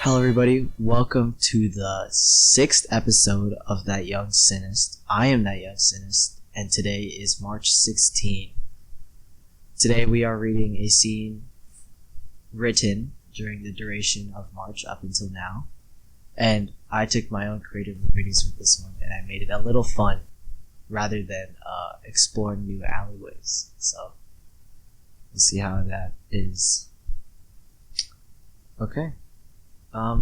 Hello, everybody. Welcome to the 6th episode of That Young Cineast. I am That Young Cineast, and today is March 16. Today we are reading a scene written during the duration of March up until now, and I took my own creative liberties with this one, and I made it a little fun rather than exploring new alleyways. So we'll see how that is. Okay. Are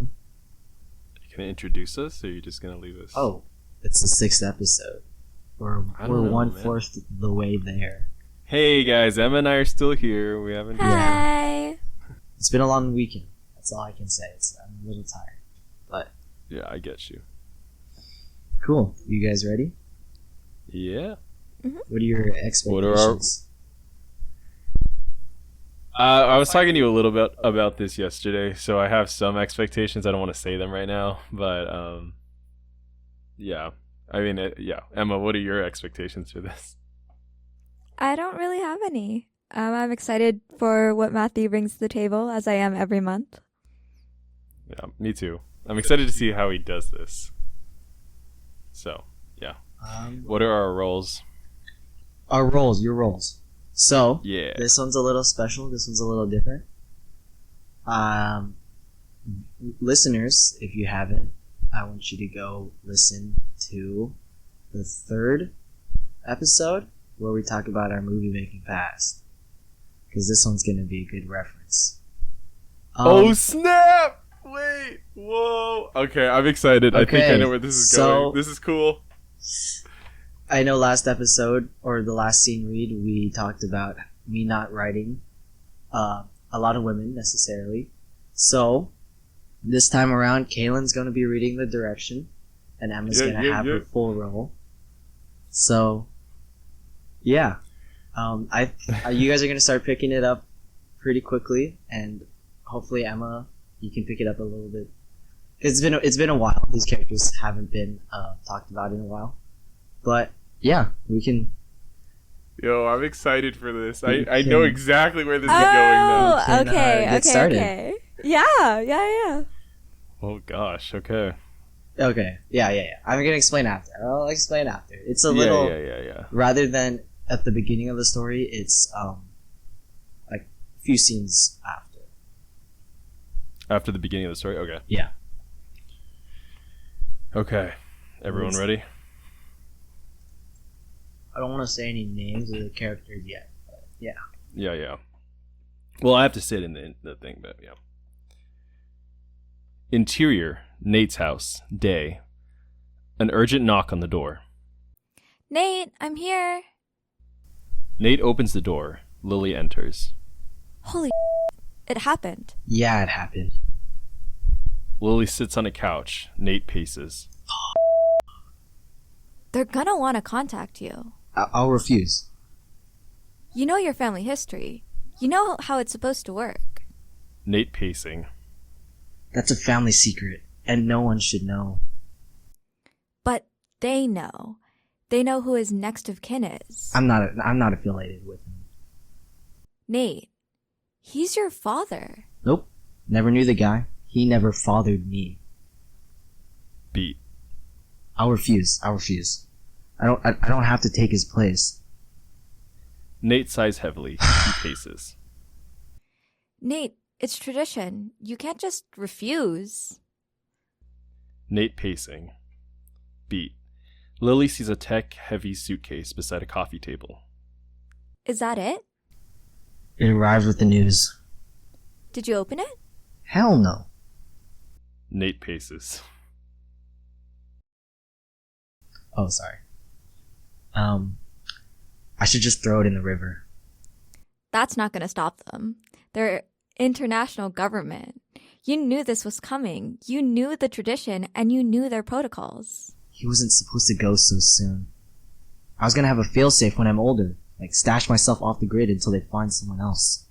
you gonna introduce us, or are you just gonna leave us? Oh, it's the 6th episode. We're one-fourth the way there. Hey guys, Emma and I are still here. We haven't. Hi. It's been a long weekend. That's all I can say. I'm a little tired, but Yeah, I get you. cool. You guys ready? Yeah. What are your expectations? I was talking to you a little bit about this yesterday, so I have some expectations. I don't want to say them right now, but yeah. I mean, yeah. Emma, what are your expectations for this? I don't really have any. I'm excited for what Matthew brings to the table, as I am every month. Yeah, me too. I'm excited to see how he does this. So, yeah. What are our roles? Our roles, your roles. So, Yeah. this one's a little special. This one's a little different. Listeners, if you haven't, I want you to go listen to the 3rd episode where we talk about our movie making past, because this one's going to be a good reference. Oh snap! Wait, whoa. Okay, I'm excited. I think I know where this is going. This is cool. I know last episode, or the last scene read, we talked about me not writing a lot of women necessarily. So, this time around, Kaylin's going to be reading the direction, and Emma's going to have her full role. So, yeah. You guys are going to start picking it up pretty quickly, and hopefully, Emma, you can pick it up a little bit. It's been a while. These characters haven't been talked about in a while. But, yeah, we can... Yo, I'm excited for this. I know exactly where this is going now. Oh, okay, get started. okay. Yeah. Oh, gosh, okay. Okay, yeah. I'm going to explain after. I'll explain after. It's a little... Yeah. Rather than at the beginning of the story, it's, like, a few scenes after. After the beginning of the story? Okay. Yeah. Okay. Everyone ready? I don't want to say any names of the characters yet, but yeah. Yeah. Well, I have to sit in the thing, but yeah. Interior, Nate's house, day. An urgent knock on the door. Nate, I'm here. Nate opens the door. Lily enters. Holy it happened. Yeah, it happened. Lily sits on a couch. Nate paces. They're gonna want to contact you. I'll refuse. You know your family history. You know how it's supposed to work. Nate pacing. That's a family secret, and no one should know. But they know. They know who his next of kin is. I'm not affiliated with him. Nate, he's your father. Nope. Never knew the guy. He never fathered me. Beat. I'll refuse. I don't have to take his place. Nate sighs heavily. He paces. Nate, it's tradition. You can't just refuse. Nate pacing. Beat. Lily sees a tech-heavy suitcase beside a coffee table. Is that it? It arrived with the news. Did you open it? Hell no. Nate paces. Oh, sorry. I should just throw it in the river. That's not going to stop them. They're international government. You knew this was coming. You knew the tradition, and you knew their protocols. He wasn't supposed to go so soon. I was gonna have a failsafe when I'm older. Like, stash myself off the grid until they find someone else.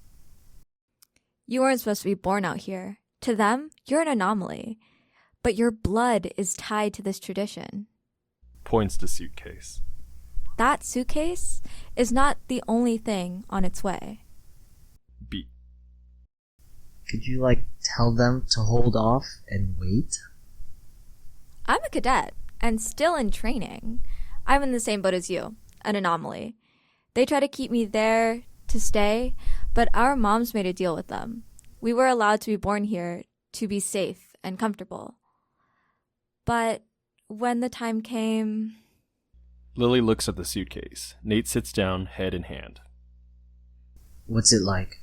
You weren't supposed to be born out here. To them, you're an anomaly. But your blood is tied to this tradition. Points to suitcase. That suitcase is not the only thing on its way. Beat. Could you, like, tell them to hold off and wait? I'm a cadet and still in training. I'm in the same boat as you, an anomaly. They try to keep me there to stay, but our moms made a deal with them. We were allowed to be born here to be safe and comfortable. But when the time came... Lily looks at the suitcase. Nate sits down, head in hand. What's it like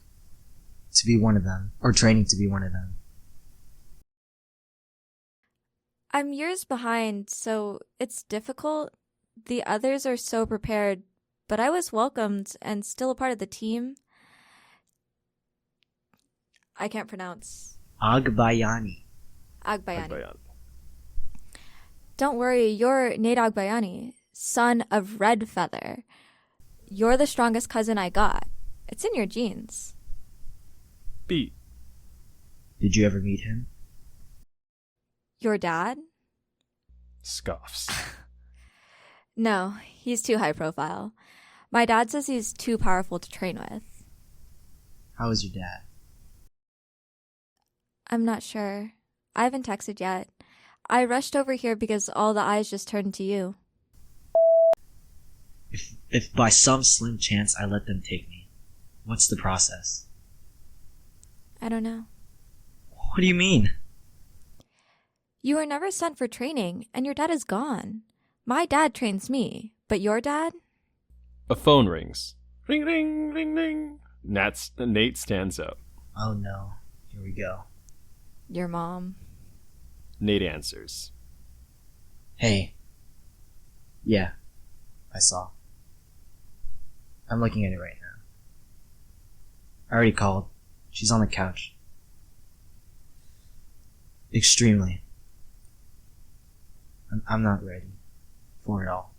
to be one of them, or training to be one of them? I'm years behind, so it's difficult. The others are so prepared, but I was welcomed and still a part of the team. I can't pronounce. Agbayani. Agbayani. Don't worry, you're Nate Agbayani, son of Red Feather. You're the strongest cousin I got. It's in your genes. Beat. Did you ever meet him? Your dad? Scoffs. No, he's too high profile. My dad says he's too powerful to train with. How is your dad? I'm not sure. I haven't texted yet. I rushed over here because all the eyes just turned to you. If by some slim chance I let them take me, what's the process? I don't know. What do you mean? You were never sent for training, and your dad is gone. My dad trains me, but your dad? A phone rings. Ring, ring, ring, ring. Nate stands up. Oh no, here we go. Your mom. Nate answers. Hey. Yeah, I saw. I'm looking at it right now. I already called. She's on the couch. Extremely. I'm not ready for it all.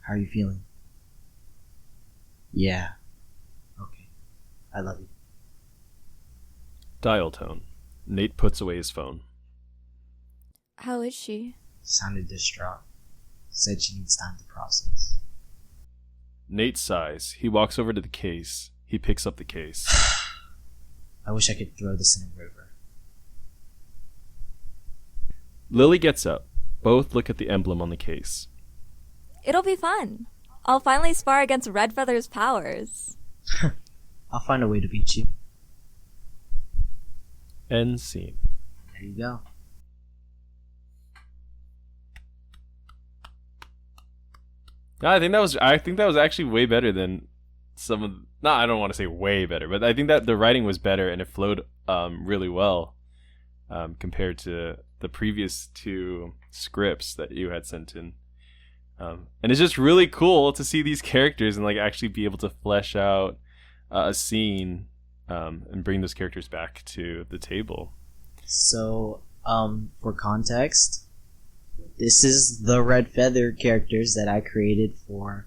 How are you feeling? Yeah. Okay. I love you. Dial tone. Nate puts away his phone. How is she? Sounded distraught. Said she needs time to process. Nate sighs. He walks over to the case. He picks up the case. I wish I could throw this in a river. Lily gets up. Both look at the emblem on the case. It'll be fun. I'll finally spar against Red Feather's powers. I'll find a way to beat you. End scene. There you go. I think that was actually way better than some of. No, I don't want to say way better, but I think that the writing was better and it flowed really well compared to the previous two scripts that you had sent in. And it's just really cool to see these characters and like actually be able to flesh out a scene and bring those characters back to the table. So, for context, this is the Red Feather characters that I created for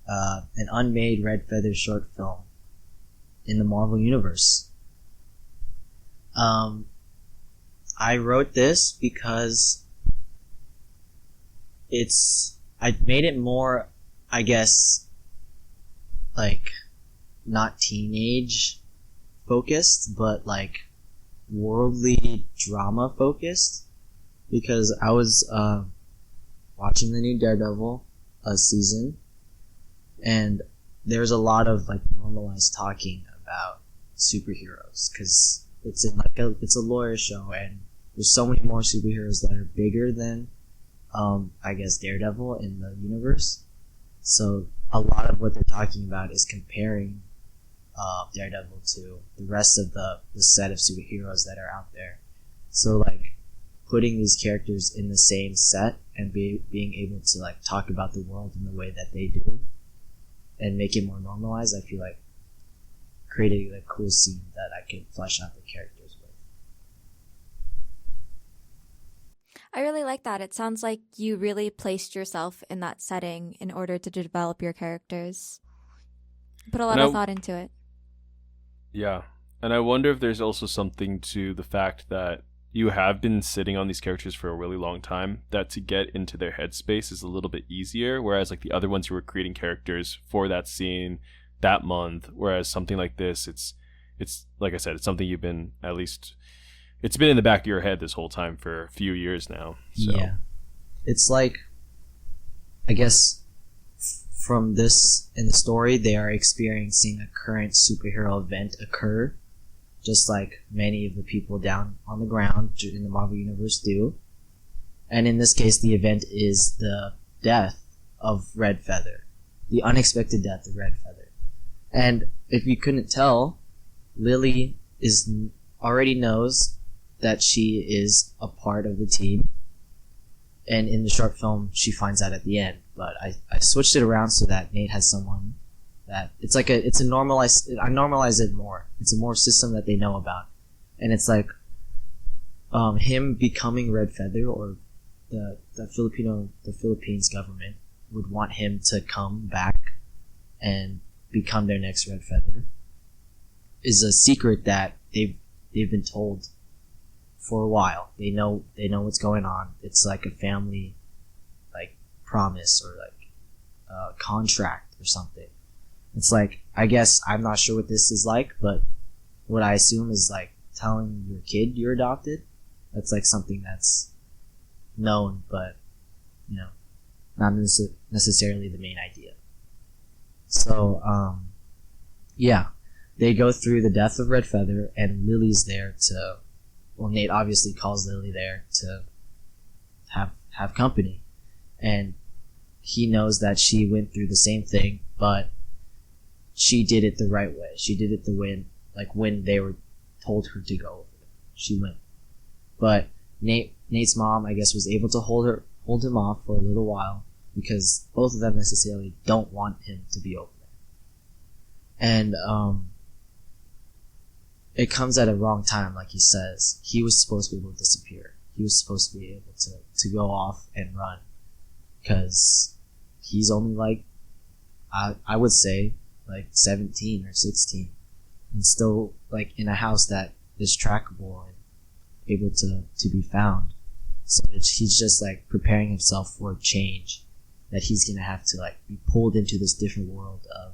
an unmade Red Feather short film in the Marvel Universe. I wrote this because I made it more, I guess, like, not teenage focused, but like worldly drama focused, because I was watching the new Daredevil season, and there's a lot of like normalized talking about superheroes because it's a lawyer show, and there's so many more superheroes that are bigger than I guess Daredevil in the universe. So a lot of what they're talking about is comparing Daredevil to the rest of the set of superheroes that are out there. So like putting these characters in the same set and being able to like talk about the world in the way that they do and make it more normalized, I feel like creating a cool scene that I can flesh out the characters with. I really like that. It sounds like you really placed yourself in that setting in order to develop your characters. Put a lot of thought into it. Yeah. And I wonder if there's also something to the fact that you have been sitting on these characters for a really long time, that to get into their headspace is a little bit easier, whereas like the other ones you were creating characters for that scene that month, whereas something like this, it's it's like I said, it's something you've been at least it's been in the back of your head this whole time for a few years now. So. Yeah, it's like, I guess from this in the story, they are experiencing a current superhero event occur, just like many of the people down on the ground in the Marvel Universe do. And in this case, the event is the death of Red Feather, the unexpected death of Red Feather. And if you couldn't tell, Lily already knows that she is a part of the team. And in the short film, she finds out at the end. But I switched it around so that Nate has someone that I normalize it more. It's a more system that they know about. And it's like, him becoming Red Feather, or the Philippines government would want him to come back and become their next Red Feather, is a secret that they've been told for a while. They know what's going on. It's like a family, like, promise, or like a contract or something. It's like, I guess I'm not sure what this is like, but what I assume is like telling your kid you're adopted. That's like something that's known, but not necessarily the main idea. So yeah, they go through the death of Red Feather, and Lily's there to, well, Nate obviously calls Lily there to have company, and he knows that she went through the same thing, but she did it the right way. She did it the way, like, when they were told her to go over there, she went. But Nate's mom, I guess, was able to hold him off for a little while, because both of them necessarily don't want him to be over there. And it comes at a wrong time, like he says. He was supposed to be able to disappear. He was supposed to be able to go off and run, because he's only like, I would say, like 17 or 16, and still like in a house that is trackable and able to be found. So he's just like preparing himself for a change, that he's gonna have to like be pulled into this different world of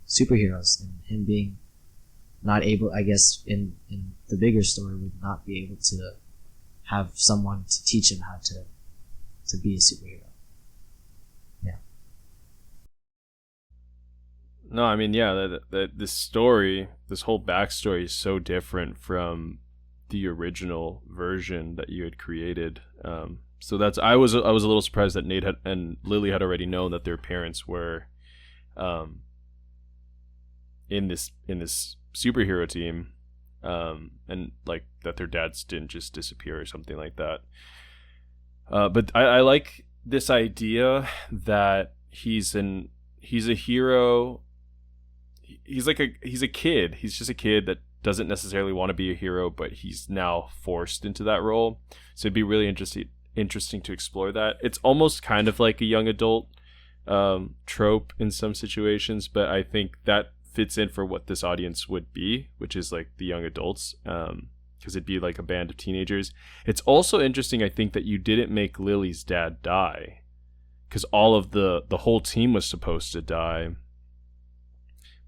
superheroes, and him being not able, I guess, in the bigger story, would not be able to have someone to teach him how to be a superhero. Yeah. No, I mean, yeah, this story, this whole backstory is so different from the original version that you had created. So that's, I was a little surprised that Nate and Lily had already known that their parents were in this superhero team, and like that their dads didn't just disappear or something like that. But I like this idea that he's a hero. He's a kid. He's just a kid that doesn't necessarily want to be a hero, but he's now forced into that role. So it'd be really interesting to explore that. It's almost kind of like a young adult trope in some situations, but I think that fits in for what this audience would be, which is like the young adults, because it'd be like a band of teenagers. It's also interesting, I think, that you didn't make Lily's dad die, because all of the whole team was supposed to die.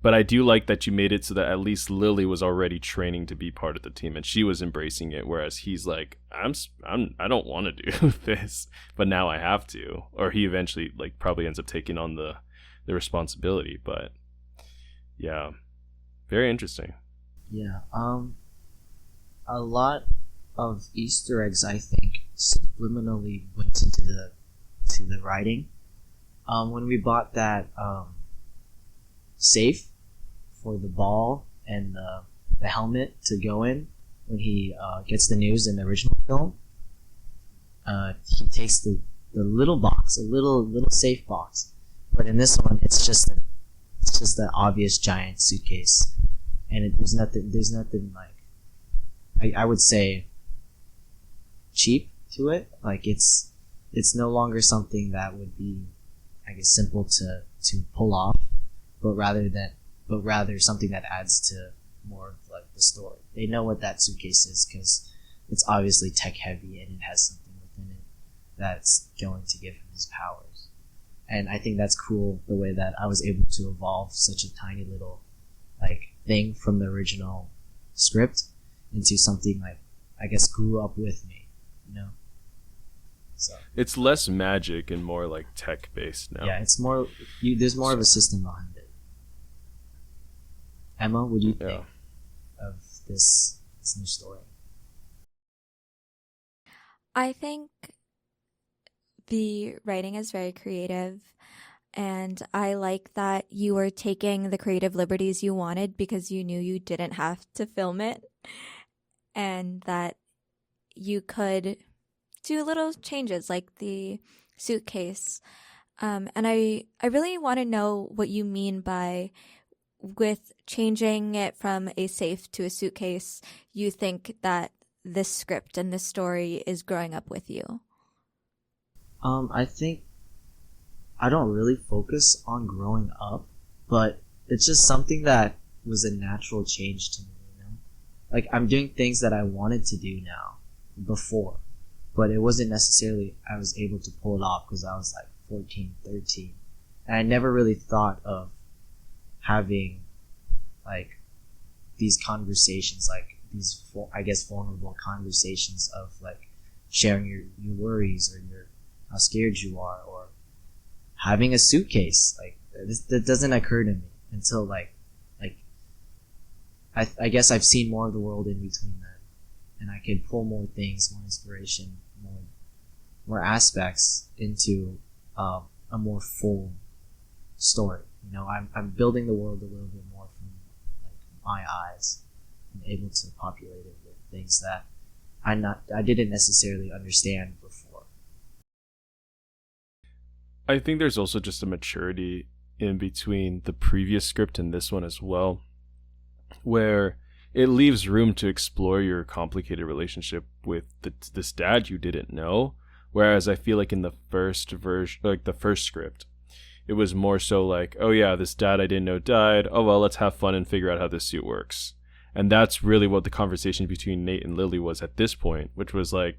But I do like that you made it so that at least Lily was already training to be part of the team, and she was embracing it, whereas he's like, I don't want to do this, but now I have to. Or he eventually like probably ends up taking on the responsibility. But yeah, very interesting. Yeah. A lot of Easter eggs, I think, subliminally went into the writing. When we bought that safe for the ball and the helmet to go in, when he gets the news in the original film, he takes the little box, a little safe box, but in this one it's just the obvious giant suitcase, and there's nothing like, I would say, cheap to it. Like it's no longer something that would be, I guess, simple to pull off, but rather something that adds to more of like the story. They know what that suitcase is because it's obviously tech heavy, and it has something within it that's going to give him his powers. And I think that's cool, the way that I was able to evolve such a tiny little like thing from the original script into something like, I guess, grew up with me, you know? So It's less magic and more like tech based now. yeah, it's more, there's more of a system behind it. Emma, what do you think of this new story? I think the writing is very creative, and I like that you were taking the creative liberties you wanted because you knew you didn't have to film it, and that you could do little changes like the suitcase. And I really want to know what you mean by with changing it from a safe to a suitcase. You think that this script and this story is growing up with you. I think I don't really focus on growing up, but it's just something that was a natural change to me, you know? Like, I'm doing things that I wanted to do now, before, but it wasn't necessarily I was able to pull it off because I was like 14, 13. And I never really thought of having, like, these conversations, like, these, I guess, vulnerable conversations of, like, sharing your worries or how scared you are, or having a suitcase. Like, that doesn't occur to me until like I guess I've seen more of the world in between then, and I can pull more things, more inspiration, more aspects into a more full story. You know, I'm building the world a little bit more from like my eyes, and able to populate it with things that I didn't necessarily understand before. I think there's also just a maturity in between the previous script and this one as well, where it leaves room to explore your complicated relationship with this dad you didn't know. Whereas I feel like in the first version, like the first script, it was more so like, oh yeah, this dad I didn't know died. Oh well, let's have fun and figure out how this suit works. And that's really what the conversation between Nate and Lily was at this point, which was like,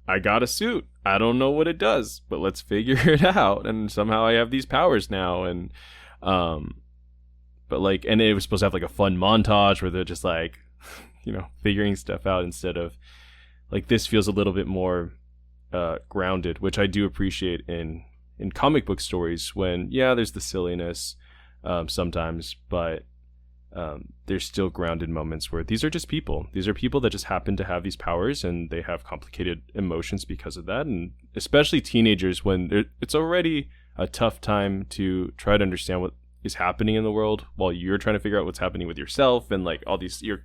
I got a suit. I don't know what it does, but let's figure it out. And somehow I have these powers now. And, but like, and it was supposed to have like a fun montage where they're just like, you know, figuring stuff out instead of like, this feels a little bit more grounded, which I do appreciate in comic book stories when, yeah, there's the silliness sometimes, but there's still grounded moments where these are just people. These are people that just happen to have these powers and they have complicated emotions because of that. And especially teenagers, when it's already a tough time to try to understand what is happening in the world while you're trying to figure out what's happening with yourself, and like all these, you're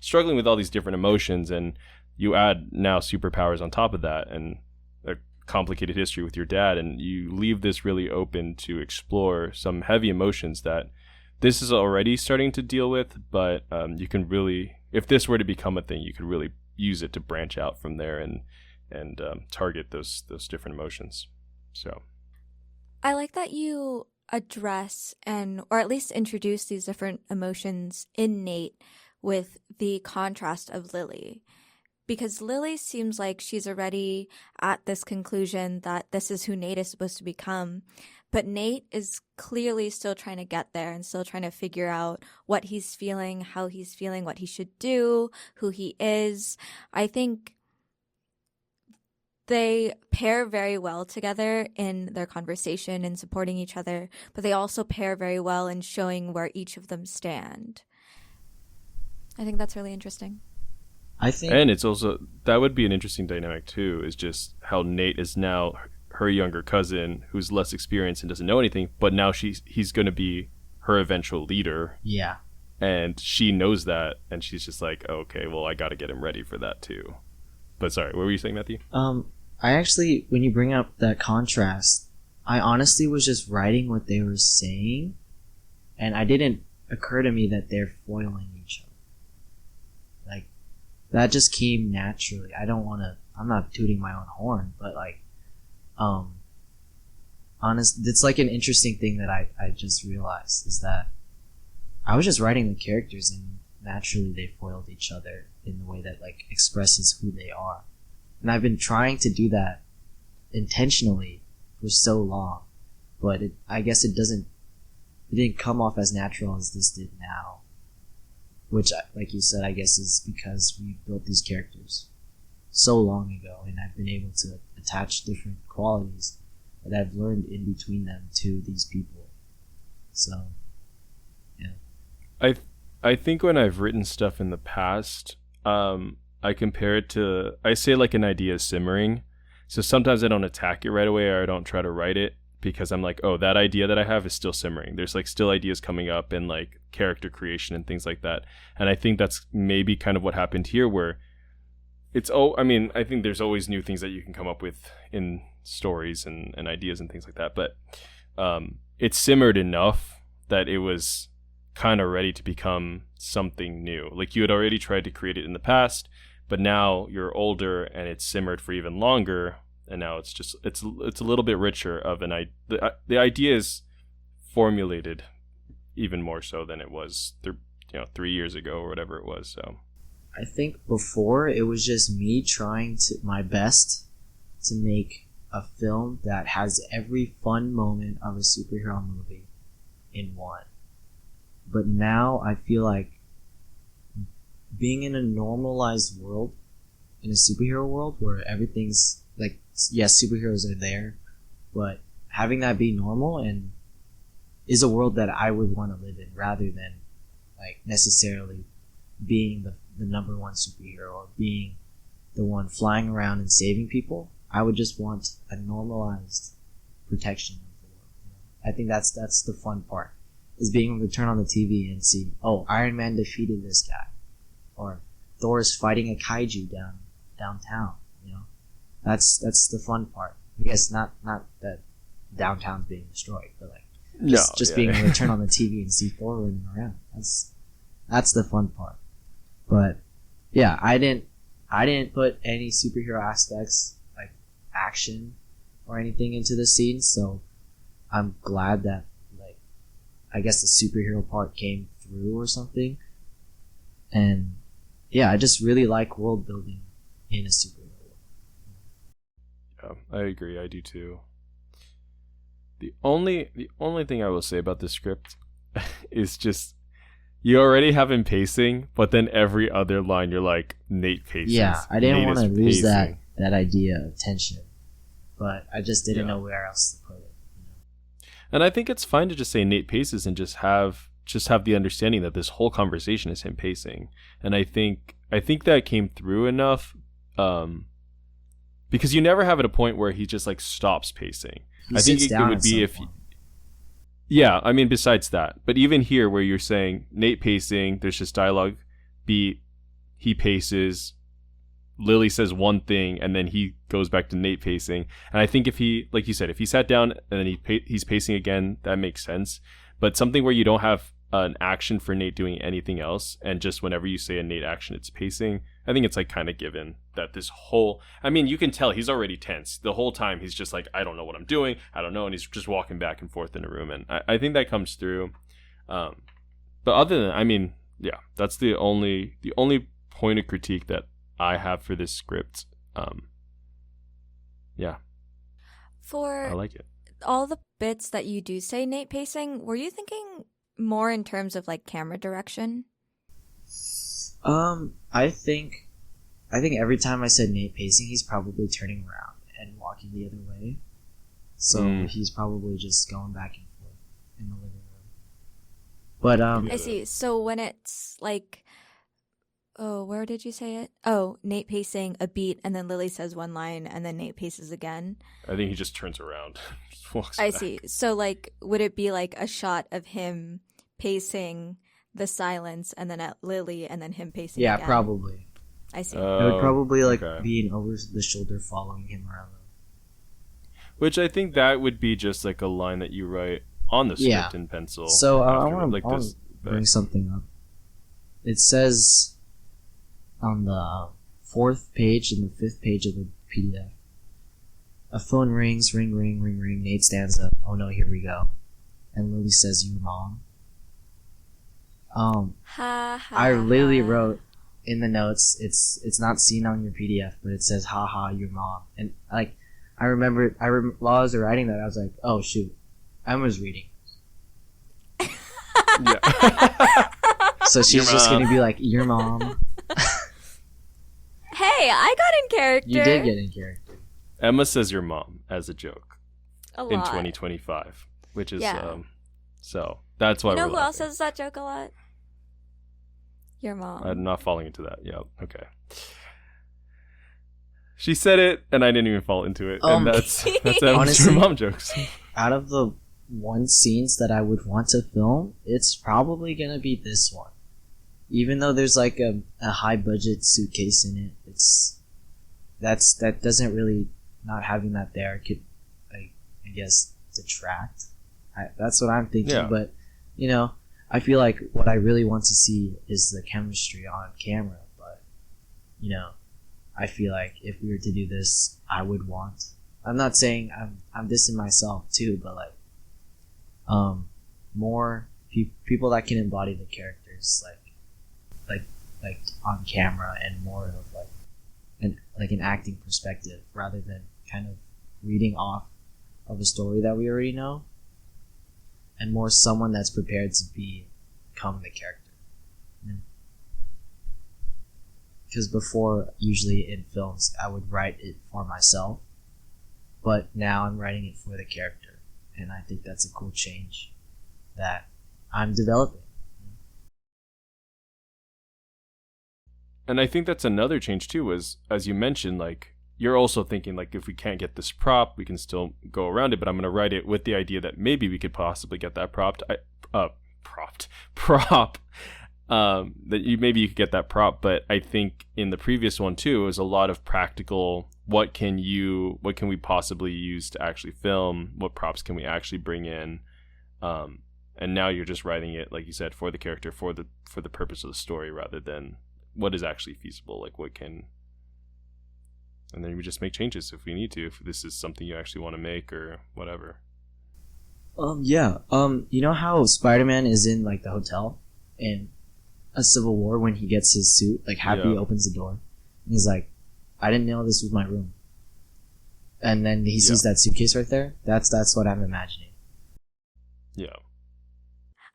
struggling with all these different emotions, and you add now superpowers on top of that and a complicated history with your dad, and you leave this really open to explore some heavy emotions that this is already starting to deal with, but you can really, if this were to become a thing, you could really use it to branch out from there and target those different emotions. So I like that you address or at least introduce these different emotions in Nate with the contrast of Lily. Because Lily seems like she's already at this conclusion that this is who Nate is supposed to become. But Nate is clearly still trying to get there and still trying to figure out what he's feeling, how he's feeling, what he should do, who he is. I think they pair very well together in their conversation and supporting each other, but they also pair very well in showing where each of them stand. I think that's really interesting. I think, and it's also, that would be an interesting dynamic too, is just how Nate is now her younger cousin who's less experienced and doesn't know anything, but now he's going to be her eventual leader. Yeah. And she knows that, and she's just like, oh, okay, well, I got to get him ready for that too. But sorry, what were you saying, Matthew? I actually, when you bring up that contrast, I honestly was just writing what they were saying, and it didn't occur to me that they're foiling each other. Like, that just came naturally. I'm not tooting my own horn, but like, it's like an interesting thing that I just realized is that I was just writing the characters and naturally they foiled each other in the way that like expresses who they are. And I've been trying to do that intentionally for so long, but I guess it didn't come off as natural as this did now. which, like you said, I guess is because we built these characters so long ago, and I've been able to attach different qualities that I've learned in between them to these people. So, yeah. I think when I've written stuff in the past, I compare it to, I say like an idea is simmering. So sometimes I don't attack it right away, or I don't try to write it, because I'm like, oh, that idea that I have is still simmering. There's like still ideas coming up and like character creation and things like that. And I think that's maybe kind of what happened here, where I think there's always new things that you can come up with in stories and ideas and things like that. But it simmered enough that it was kind of ready to become something new. Like you had already tried to create it in the past, but now you're older and it's simmered for even longer. And now it's a little bit richer of the idea is formulated even more so than it was 3 years ago or whatever it was. So I think before it was just me trying my best to make a film that has every fun moment of a superhero movie in one. But now I feel like being in a normalized world, in a superhero world where everything's like, yes, superheroes are there, but having that be normal and is a world that I would want to live in, rather than like necessarily being the number one superhero or being the one flying around and saving people. I would just want a normalized protection of the world. I think that's the fun part, is being able to turn on the TV and see, oh, Iron Man defeated this guy, or Thor is fighting a kaiju downtown. That's the fun part. I guess not that downtown's being destroyed, but like just being able to turn on the TV and see Thor running around. That's the fun part. But yeah, I didn't put any superhero aspects like action or anything into the scene, so I'm glad that, like, I guess the superhero part came through or something. And yeah, I just really like world building in a superhero. Yeah, I agree. I do too. The only thing I will say about the script is just, you already have him pacing, but then every other line you're like, Nate paces. Yeah, I didn't want to lose pacing. that idea of tension, but I just didn't know where else to put it. And I think it's fine to just say Nate paces and just have the understanding that this whole conversation is him pacing. And I think that came through enough, because you never have at a point where he just like stops pacing. I think it would be if yeah, I mean, besides that, but even here where you're saying Nate pacing, there's just dialogue, he paces, Lily says one thing, and then he goes back to Nate pacing. And I think if he, like you said, if he sat down and then he's pacing again, that makes sense. But something where you don't have an action for Nate doing anything else, and just whenever you say a Nate action, it's pacing, I think it's like kind of given that this whole, I mean, you can tell he's already tense the whole time. He's just like, I don't know what I'm doing, I don't know, and he's just walking back and forth in a room, and I think that comes through. But other than, I mean, yeah, that's the only point of critique that I have for this script. Yeah, I like it. All the bits that you do say Nate pacing, were you thinking more in terms of like camera direction? I think every time I said Nate pacing, he's probably turning around and walking the other way. So he's probably just going back and forth in the living room. But I see. So when it's like, oh, where did you say it? Oh, Nate pacing a beat, and then Lily says one line, and then Nate paces again. I think he just turns around, just walks I back. see. So like, would it be like a shot of him pacing the silence, and then at Lily, and then him pacing? Yeah, again? Probably. I see. It would probably like okay. be an over the shoulder following him around. Which I think that would be just like a line that you write on the script in pencil. So I afterward, want to bring something up. It says on the 4th page and the 5th page of the PDF, a phone rings, ring, ring, ring, ring. Nate stands up. Oh no, here we go. And Lily says, "Your mom." I literally wrote in the notes, it's not seen on your PDF, but it says, "Ha, your mom." And like, I remember while I was writing that, I was like, oh shoot, I was reading. Yeah. So she's Your just mom. gonna be like, your mom. Hey, I got in character. You did get in character. Emma says your mom as a joke a lot. in 2025, which is Yeah. so that's why You know we're who else laughing. says that joke a lot? Your mom. I'm not falling into that. Yeah, okay. She said it, and I didn't even fall into it, and that's Emma's Honestly- your mom jokes. Out of the one scenes that I would want to film, it's probably gonna be this one. Even though there's like a high budget suitcase in it, that doesn't really, not having that there could, like, I guess, detract. That's what I'm thinking. Yeah. But I feel like what I really want to see is the chemistry on camera. But I feel like if we were to do this, I would want. I'm not saying I'm dissing myself too, but like, more people that can embody the characters, like on camera, and more of an acting perspective rather than kind of reading off of a story that we already know, and more someone that's prepared to become the character. Because before, usually in films, I would write it for myself, but now I'm writing it for the character, and I think that's a cool change that I'm developing. And I think that's another change too, was, as you mentioned, like, you're also thinking, like, if we can't get this prop, we can still go around it, but I'm going to write it with the idea that maybe we could possibly get that prop, that maybe you could get that prop. But I think in the previous one too, it was a lot of practical, what can we possibly use to actually film? What props can we actually bring in? And now you're just writing it, like you said, for the character, for the purpose of the story, rather than what is actually feasible, like and then we just make changes if we need to, if this is something you actually want to make or whatever. Yeah. You know how Spider-Man is in like the hotel in a Civil War when he gets his suit, like Happy Yeah. opens the door and he's like, I didn't know this was my room. And then he sees that suitcase right there. That's what I'm imagining. Yeah.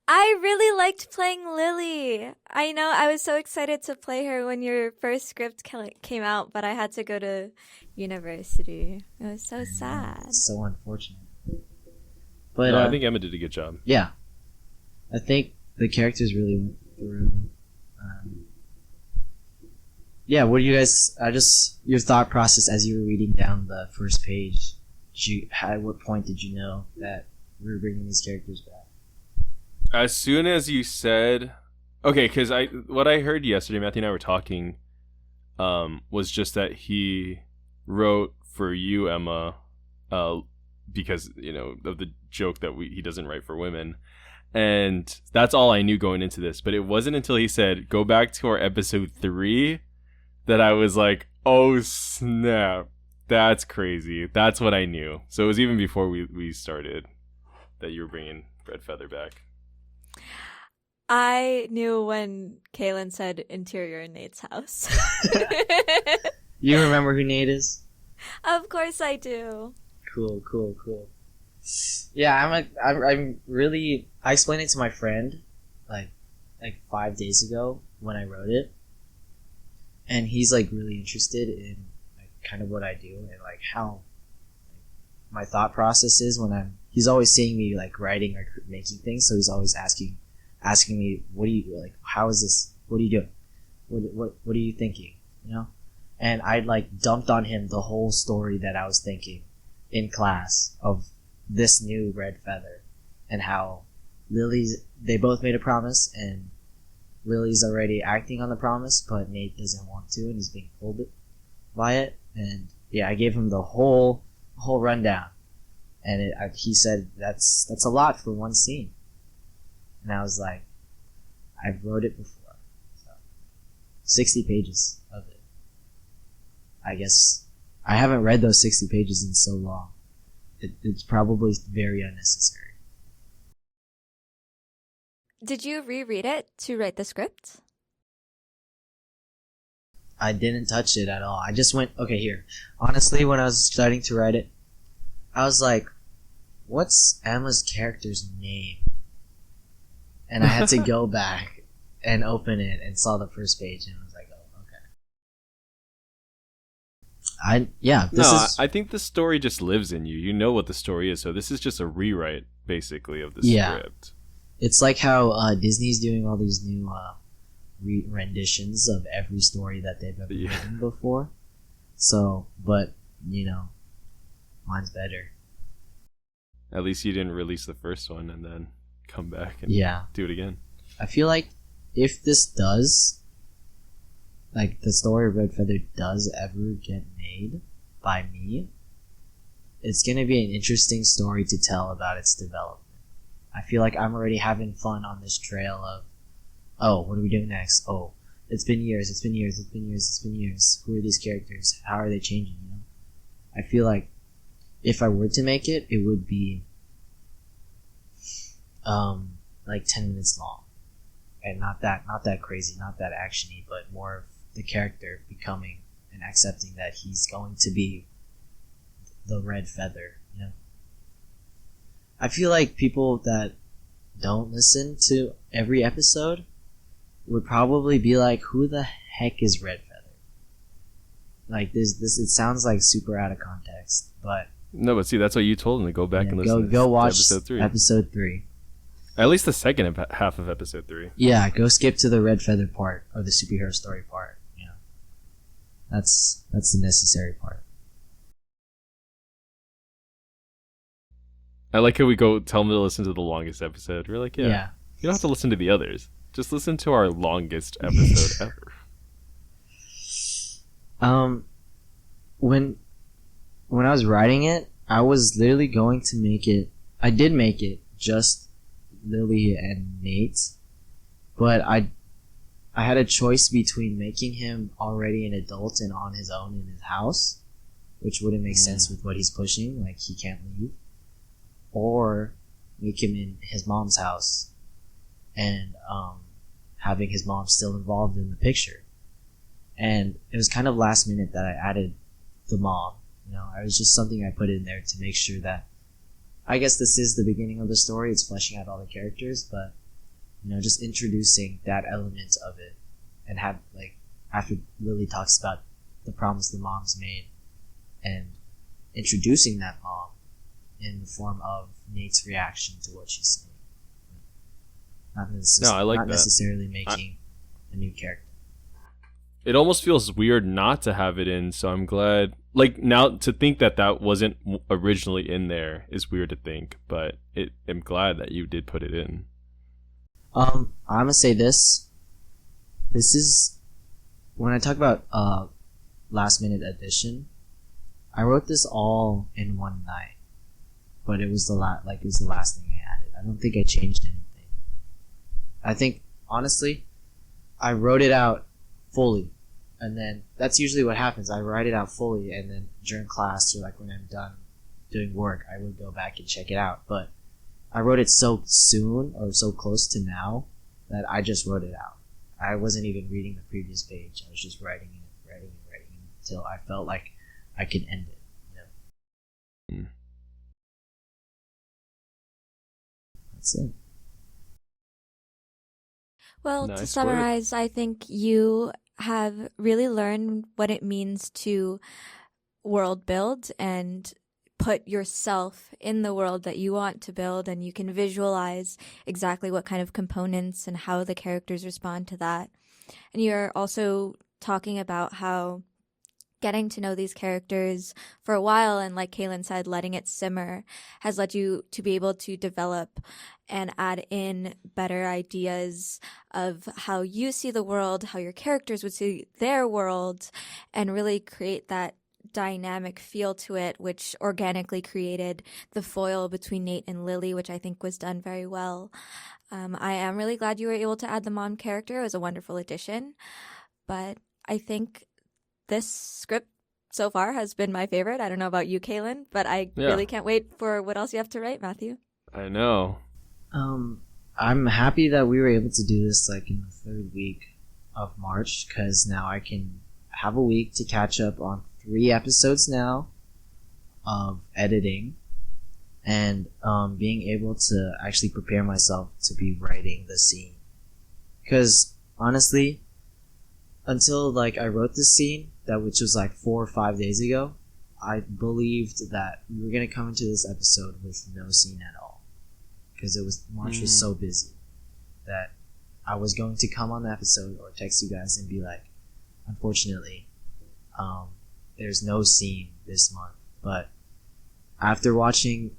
I really liked playing Lily. I know I was so excited to play her when your first script came out, but I had to go to university. It was so sad. It's so unfortunate. But No, I think Emma did a good job. yeah, I think the characters really went through. Yeah, what do you guys? Your thought process as you were reading down the first page. At what point did you know that we were bringing these characters back? As soon as you said, okay, because what I heard yesterday, Matthew and I were talking, was just that he wrote for you, Emma, because of the joke that he doesn't write for women, and that's all I knew going into this. But it wasn't until he said, "Go back to our episode 3," that I was like, "Oh snap, that's crazy." That's what I knew. So it was even before we started that you were bringing Red Feather back. I knew when Kaylin said interior in Nate's house. You remember who Nate is? Of course I do. Cool. Yeah, I'm really. I explained it to my friend, like 5 days ago when I wrote it, and he's like really interested in like kind of what I do and like how my thought process is when He's always seeing me like writing or making things, so he's always asking me, "What do you like? How is this? What are you doing? What are you thinking?" And I like dumped on him the whole story that I was thinking in class of this new Red Feather, and how they both made a promise, and Lily's already acting on the promise, but Nate doesn't want to, and he's being pulled by it. And yeah, I gave him the whole rundown, and he said that's a lot for one scene, and I was like, I've wrote it before, so 60 pages of it. I guess I haven't read those 60 pages in so long. It's probably very unnecessary. Did you reread it to write the script? I didn't touch it at all. I just went, okay, here. Honestly, when I was starting to write it, I was like, what's Emma's character's name? And I had to go back and opened it and saw the first page and was like, oh, okay. I think the story just lives in you. You know what the story is, so this is just a rewrite, basically, of the script. It's like how Disney's doing all these new renditions of every story that they've ever written before. So, but, mine's better. At least you didn't release the first one and then come back and do it again. I feel like if this does, like the story of Red Feather does ever get made by me, it's going to be an interesting story to tell about its development. I feel like I'm already having fun on this trail of, oh, what are we doing next? Oh, it's been years. Who are these characters? How are they changing, I feel like if I were to make it, it would be like 10 minutes long. And not that crazy, not that actiony, but more of the character becoming and accepting that he's going to be the Red Feather, I feel like people that don't listen to every episode would probably be like, who the heck is Red Feather? Like this it sounds like super out of context, but no, but see, that's what you told him to go back and listen. Go watch episode 3. At least the second half of episode 3. Yeah, go skip to the Red Feather part or the superhero story part. That's the necessary part. I like how we go tell them to listen to the longest episode. We're like, yeah. You don't have to listen to the others. Just listen to our longest episode ever. When I was writing it, I was literally going to make it. I did make it just Lily and Nate, but I had a choice between making him already an adult and on his own in his house, which wouldn't make sense with what he's pushing, like he can't leave, or make him in his mom's house and having his mom still involved in the picture. And it was kind of last minute that I added the mom. It was just something I put in there to make sure that, I guess this is the beginning of the story, it's fleshing out all the characters, but just introducing that element of it, and have, like, after Lily talks about the promise the mom's made, and introducing that mom in the form of Nate's reaction to what she's saying. Not necessarily making a new character. It almost feels weird not to have it in, so I'm glad. Like, now to think that wasn't originally in there is weird to think, but I'm glad that you did put it in. I'm gonna say this. This is when I talk about last minute addition. I wrote this all in one night, but it was the last thing I added. I don't think I changed anything. I think honestly, I wrote it out fully, and then that's usually what happens. I write it out fully, and then during class or like when I'm done doing work, I would go back and check it out. But I wrote it so soon or so close to now that I just wrote it out. I wasn't even reading the previous page. I was just writing it until I felt like I could end it. That's it. Well, Nice to summarize, I think you have really learned what it means to world build and put yourself in the world that you want to build, and you can visualize exactly what kind of components and how the characters respond to that. And you're also talking about how getting to know these characters for a while, and like Kaylin said, letting it simmer, has led you to be able to develop and add in better ideas of how you see the world, how your characters would see their world, and really create that dynamic feel to it, which organically created the foil between Nate and Lily, which I think was done very well. I am really glad you were able to add the mom character. It was a wonderful addition. But I think this script so far has been my favorite. I don't know about you, Kaylin, but I really can't wait for what else you have to write, Matthew. I know. I'm happy that we were able to do this like in the third week of March, because now I can have a week to catch up on 3 episodes now of editing, and being able to actually prepare myself to be writing the scene. Because honestly, until like I wrote this scene, which was like 4 or 5 days ago, I believed that we were gonna come into this episode with no scene at all, because March was so busy that I was going to come on the episode or text you guys and be like, unfortunately, there's no scene this month. But after watching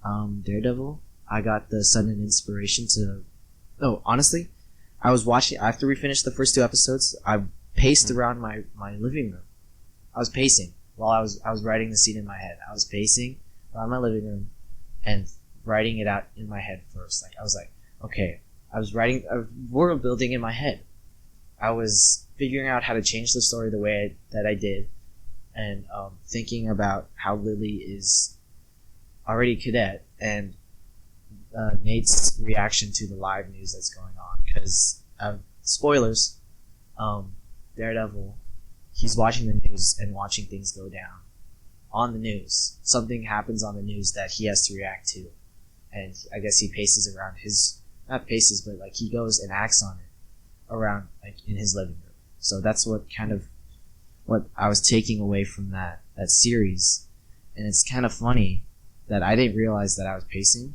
Daredevil, I got the sudden inspiration to. No, honestly, I was watching after we finished the first 2 episodes. I paced around my living room. I was pacing while I was writing the scene in my head. I was pacing around my living room and writing it out in my head first. Like I was like, okay, I was writing a world building in my head. I was figuring out how to change the story the way that I did, and thinking about how Lily is already cadet and Nate's reaction to the live news that's going on. Because spoilers, Daredevil, he's watching the news and watching things go down on the news. Something happens on the news that he has to react to, and I guess he paces around not paces, but like he goes and acts on it around like in his living room. So that's what I was taking away from that series. And it's kind of funny that I didn't realize that I was pacing,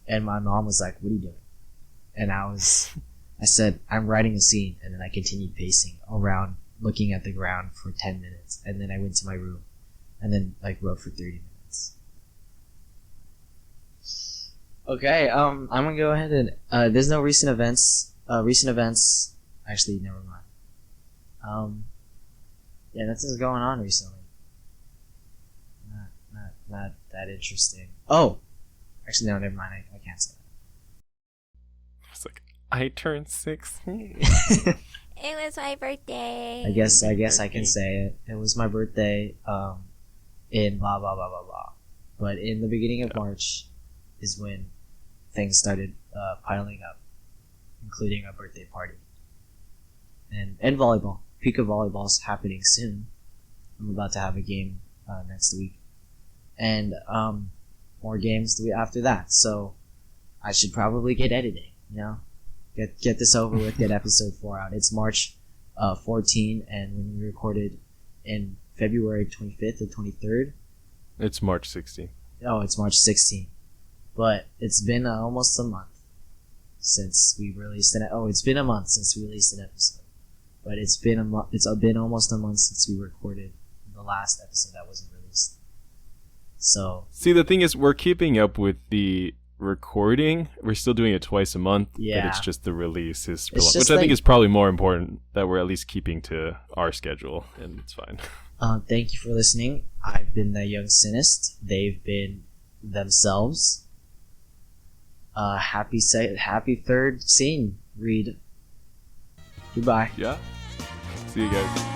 and my mom was like, "What are you doing?" And I said, "I'm writing a scene," and then I continued pacing around, looking at the ground for 10 minutes, and then I went to my room, and then like wrote for 30 minutes. Okay, I'm gonna go ahead and there's no recent events. Actually, never mind. Yeah, that's what's going on recently. Not that interesting. Oh, actually, no, never mind. I can't say that. It's like I turned 6. It was my birthday. I guess I can say it. It was my birthday. In blah blah blah blah blah. But in the beginning of March is when things started piling up, including a birthday party and volleyball. Peak of volleyball's happening soon. I'm about to have a game next week, and more games after that. So I should probably get editing. Get this over with. Get episode 4 out. It's March 14, and when we recorded in February 25th or 23rd. It's March 16th. Oh, it's March 16th. But it's been almost a month since we released it. Oh, it's been a month since we released an episode. But it's been almost a month since we recorded the last episode that wasn't released. So see, the thing is, we're keeping up with the recording. We're still doing it twice a month. Yeah. But it's just the release is, Which I think is probably more important, that we're at least keeping to our schedule, and it's fine. Thank you for listening. I've been the young Cineast. They've been themselves. Happy third scene read. Goodbye. Yeah. See you guys.